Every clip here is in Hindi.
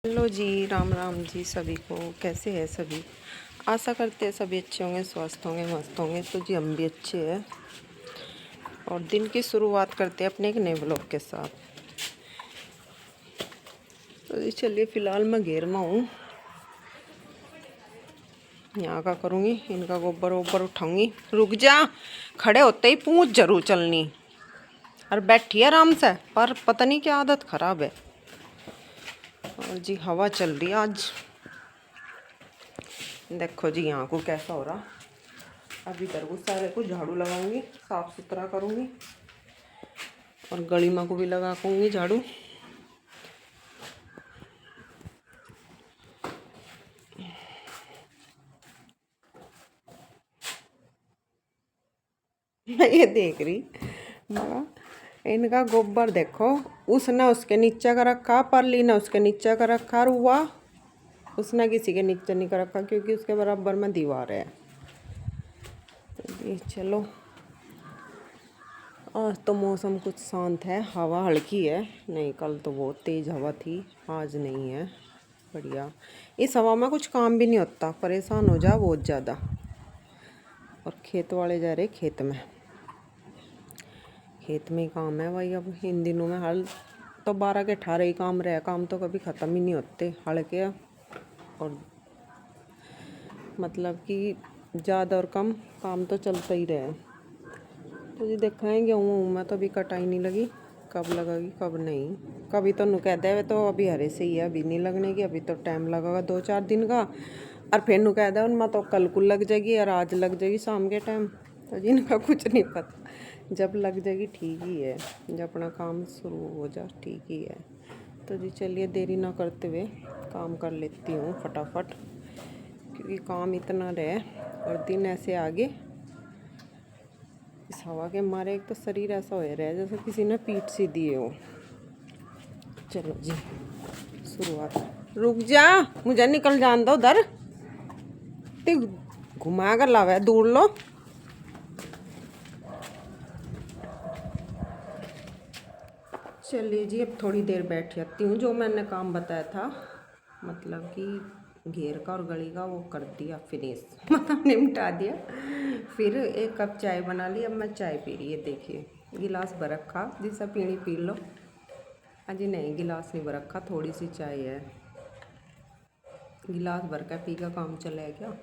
हेलो जी, राम राम जी सभी को। कैसे हैं सभी? आशा करते हैं सभी अच्छे होंगे, स्वस्थ होंगे, मस्त होंगे। तो जी हम भी अच्छे हैं और दिन की शुरुआत करते हैं अपने एक नए ब्लॉग के साथ। तो जी चलिए, फ़िलहाल मैं घेर में हूँ। यहाँ का करूँगी, इनका गोबर वोबर उठाऊँगी। रुक जा, खड़े होते ही पूँछ जरूर चलनी। और बैठी आराम से, पर पता नहीं क्या आदत ख़राब है। और जी हवा चल रही है आज। देखो जी यहाँ को कैसा हो रहा। अभी इधर को सारे को झाड़ू लगाऊंगी, साफ सुथरा करूंगी और गलीमा को भी लगा दूंगी झाड़ू। मैं ये देख रही मगा, इनका गोबर देखो, उसने उसके नीचे का रखा, परली ने उसके नीचे का रखा, रुआ उसने किसी के नीचे नहीं कर रखा क्योंकि उसके बराबर में दीवार है। तो ये चलो, आज तो मौसम कुछ शांत है, हवा हल्की है। नहीं, कल तो बहुत तेज़ हवा थी, आज नहीं है। बढ़िया। इस हवा में कुछ काम भी नहीं होता, परेशान हो जा बहुत ज़्यादा। और खेत वाले जा रहे खेत में, खेत में ही काम है भाई। अब इन दिनों में हल तो 12 के 18 ही काम रहे, काम तो कभी ख़त्म ही नहीं होते हल के। और मतलब कि ज़्यादा और कम काम तो चलता ही रहे। तो जी देखेंगे, गेहूँ में तो अभी कटाई नहीं लगी, कब लगेगी कब नहीं। कभी तो नु कह दे तो अभी हरे से ही है, अभी नहीं लगने की, अभी तो टाइम लगेगा 2-4 दिन का। और फिर नु कह दे उनमें तो कल को लग जाएगी और आज लग जाएगी शाम के टाइम। तो जी इनका कुछ नहीं पता, जब लग जाएगी ठीक ही है, जब अपना काम शुरू हो जा ठीक ही है। तो जी चलिए, देरी ना करते हुए काम कर लेती हूँ फटाफट, क्योंकि काम इतना रहे और दिन ऐसे आगे इस हवा के मारे। एक तो शरीर ऐसा हो रहा है जैसे किसी ने पीठ सी दिए हो। चलो जी शुरुआत। रुक जा, मुझे निकल जान दो उधर, ते घुमा कर लावे दूर लो। चलिए जी, अब थोड़ी देर बैठ जाती हूँ। जो मैंने काम बताया था, मतलब कि घेर का और गली का, वो कर दिया फिनिश, मतलब निपटा दिया। फिर एक कप चाय बना ली, अब मैं चाय पी रही है। देखिए गिलास भर रखा, जिससे पीनी पी लो। अजी नहीं, गिलास नहीं भर रखा, थोड़ी सी चाय है। गिलास भर का पी का काम चले क्या?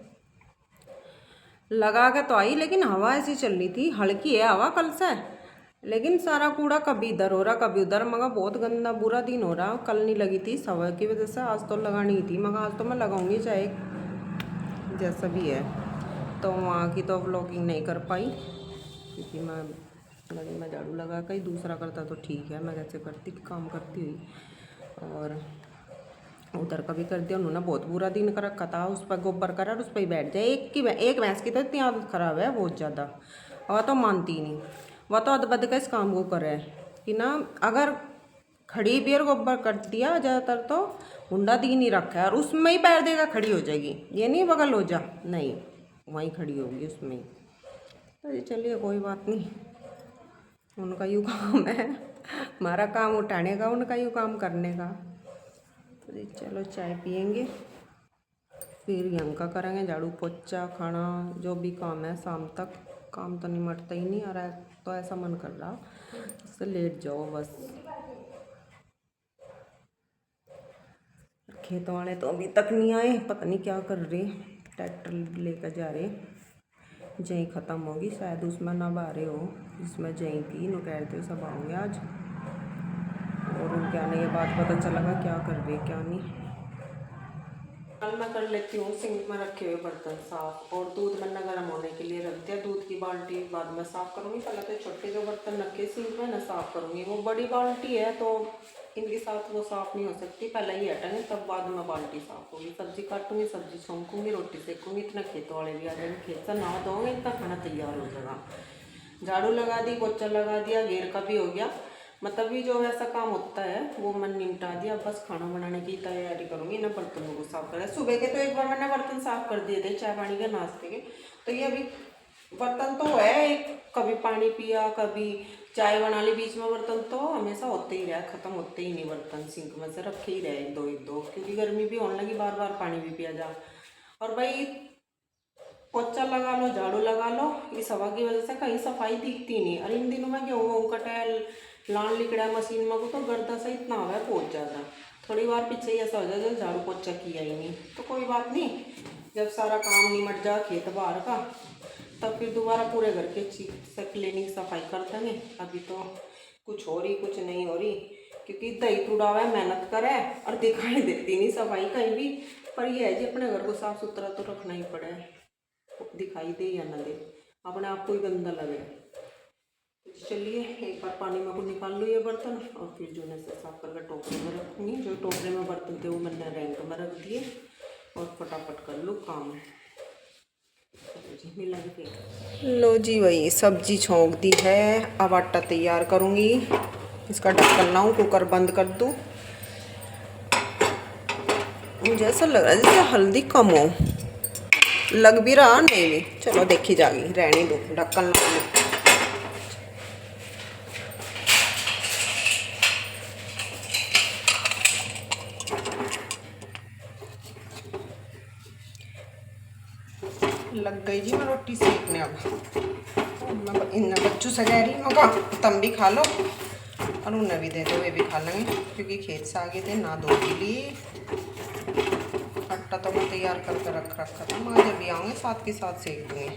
लगा के तो आई, लेकिन हवा ऐसी चल रही थी, हल्की है हवा कल से, लेकिन सारा कूड़ा कभी इधर हो रहा कभी उधर। मगर बहुत गंदा बुरा दिन हो रहा। कल नहीं लगी थी सवा की वजह से, आज तो लगानी ही थी। मगर आज तो मैं लगाऊंगी चाहे जैसा भी है। तो वहाँ की तो व्लॉगिंग नहीं कर पाई क्योंकि मैं झाड़ू लगा कर ही, दूसरा करता तो ठीक है, मैं कैसे करती काम करती हुई। और उधर का भी कर दिया उन्होंने, बहुत बुरा दिन कर रखा था। उस पर गोबर करा और उस पर ही बैठ जाए। एक भैंस की तो इतनी आदत ख़राब है बहुत ज़्यादा, वह तो मानती ही नहीं। वह तो अदबद का इस काम को करे कि ना, अगर खड़ी भी और गोबर कर दिया ज़्यादातर तो हुंडा दी नहीं रखा है, और उसमें ही पैर देगा खड़ी हो जाएगी। ये नहीं बगल हो जा, नहीं वहीं खड़ी होगी उसमें ही। तो ये चलिए कोई बात नहीं, उनका यूँ काम है, हमारा काम उठाने का, उनका यूँ काम करने का। तो जी चलो चाय पियेंगे, फिर यहाँ का करेंगे झाड़ू पोछा खाना, जो भी काम है शाम तक। काम तो निमटता ही नहीं आ रहा है, तो ऐसा मन कर रहा इससे लेट जाओ बस। खेत वाले तो अभी तक नहीं आए, पता नहीं क्या कर रहे। ट्रैक्टर लेकर जा रहे, जहीं ख़त्म होगी शायद उसमें ना बा रहे हो, जिसमें जहीं थी नो कह रहे थे सब आऊँगे आज। और उनके आने के बाद पता चलेगा क्या कर रहे क्या नहीं। कल मैं कर लेती हूँ सिंक में रखे हुए बर्तन साफ, और दूध मैंने गर्म होने के लिए रख दिया। दूध की बाल्टी बाद में साफ़ करूँगी, पहले तो छोटे जो बर्तन रखे सिंक में ना साफ़ करूँगी। वो बड़ी बाल्टी है तो इनके साथ वो साफ़ नहीं हो सकती, पहले ही हटाएंगे तब बाद में बाल्टी साफ़ होगी। सब्जी काटूँगी, सब्जी छौंकूँगी, रोटी सेकूँगी, इतना खेत वाले भी आ जाएंगे, खेत से नहा धोंगे, इतना खाना तैयार हो जाएगा। झाड़ू लगा दी, पोछा लगा दिया, घेर का भी हो गया। मतलब ये जो ऐसा काम होता है वो मैंने निपटा दिया। बस खाना बनाने की तैयारी करूँगी, ना बर्तनों को साफ कर। सुबह के तो एक बार मैंने बर्तन साफ कर दिए थे चाय पानी के नाश्ते के, तो ये अभी बर्तन तो है एक, कभी पानी पिया कभी चाय बना ली, बीच में बर्तन तो हमेशा होते ही रहे, खत्म होते ही नहीं बर्तन, सिंक में से रखे ही रहे एक दो, क्योंकि गर्मी भी होने लगी, बार बार पानी भी पिया जा। और भाई पोछा लगा लो झाड़ू लगा लो, इस हवा की वजह से कहीं सफाई दिखती नहीं। और इन दिनों में गेहूँ वहूँ कटे लान लिकड़ा मशीन में को तो गर्दा से इतना हवा है बहुत ज़्यादा। थोड़ी बार पीछे ही ऐसा हो जाए जब झाड़ू पोछा किया ही नहीं, तो कोई बात नहीं, जब सारा काम निमट जा खेत बाहर का तब फिर दोबारा पूरे घर के अच्छी से क्लीनिंग सफाई कर देंगे। अभी तो कुछ हो रही कुछ नहीं हो रही, क्योंकि दही टूटा हुआ है, मेहनत करे और दिखाई देती नहीं सफाई कहीं भी। पर यह है जी अपने घर को साफ सुथरा तो रखना ही पड़े, दिखाई दे या ना दे, अपने आप को ही गंदा लगे। तो चलिए एक बार पानी में को निकाल लो ये बर्तन, और फिर जो है साफ करके टोकरे में रखूँगी। जो टोकरे में बर्तन थे वो मैंने रैंक में रख दिए और फटाफट कर लो काम। लो जी वही सब्जी छोंक दी है, अब आटा तैयार करूँगी। इसका ढक्कन लाऊं, कुकर बंद कर दूँ। मुझे ऐसा लग रहा है जैसे हल्दी कम हो, लग भी रहा नहीं भी, चलो देखी जाएगी, रहने दो, ढक्कन लगा लो। लग गई जी मैं रोटी सेकने। अब इन बच्चों से कह रही मगा तुम भी खा लो और उन्हें भी दे दो, वे भी खा लेंगे, क्योंकि खेत से आगे थे ना दो के लिए। आटा तो मैं तैयार करके रखा था, मगर जब भी आऊँगे साथ के साथ सेक दूँगी।